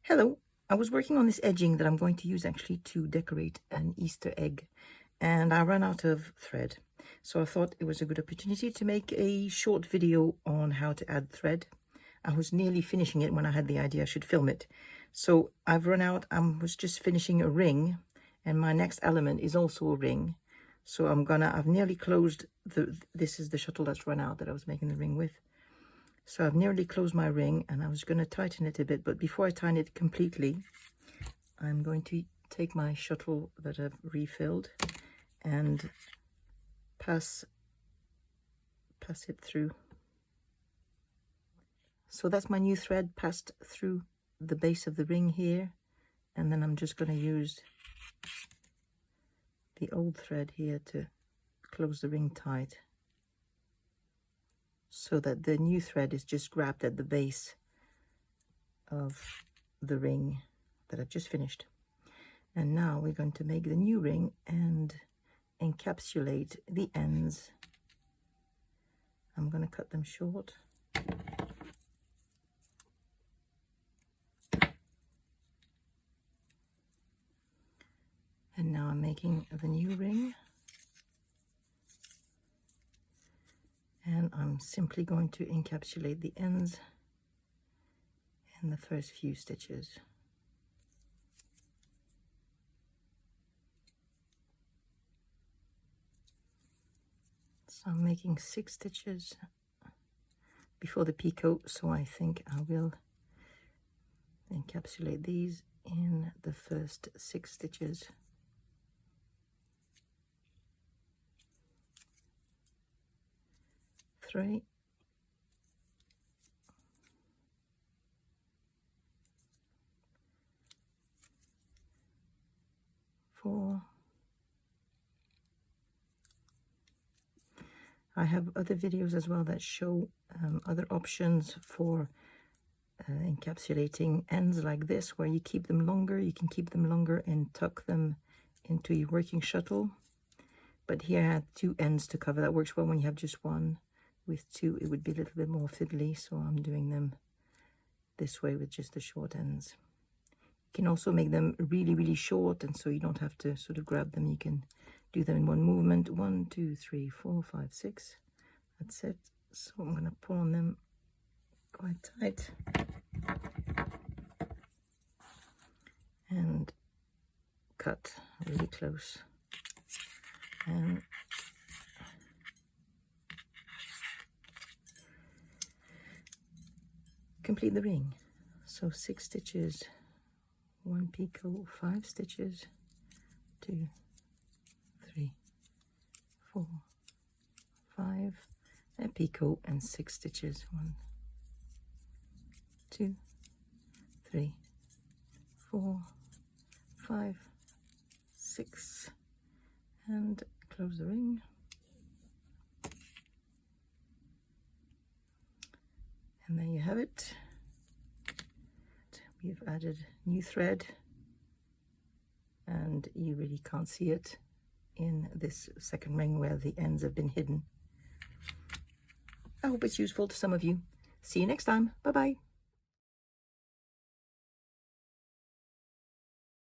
Hello, I was working on this edging that I'm going to use actually to decorate an Easter egg, and I ran out of thread. So I thought it was a good opportunity to make a short video on how to add thread. I was nearly finishing it when I had the idea I should film it. So I've run out, I was just finishing a ring, and my next element is also a ring. So I've nearly closed this is the shuttle that's run out that I was making the ring with. So I've nearly closed my ring, and I was going to tighten it a bit, but before I tighten it completely, I'm going to take my shuttle that I've refilled and pass it through. So that's my new thread passed through the base of the ring here, and then I'm just going to use the old thread here to close the ring tight, so that the new thread is just grabbed at the base of the ring that I've just finished. And now we're going to make the new ring and encapsulate the ends. I'm going to cut them short. And now I'm making the new ring. And I'm simply going to encapsulate the ends in the first few stitches. So I'm making 6 stitches before the picot, so I think I will encapsulate these in the first 6 stitches. Three, 4. I have other videos as well that show other options for encapsulating ends like this, where you keep them longer. You can keep them longer and tuck them into your working shuttle. But here I had 2 ends to cover. That works well when you have just one. With 2, it would be a little bit more fiddly, so I'm doing them this way with just the short ends. You can also make them really, really short, and so you don't have to sort of grab them. You can do them in one movement. 1, 2, 3, 4, 5, 6. That's it. So I'm going to pull on them quite tight and cut really close. And complete the ring. So 6 stitches, 1 picot, 5 stitches, 2, 3, 4, 5, a picot and 6 stitches. 1, 2, 3, 4, 5, 6, and close the ring. And there you have it. We've added new thread, and you really can't see it in this second ring where the ends have been hidden. I hope it's useful to some of you. See you next time. Bye-bye.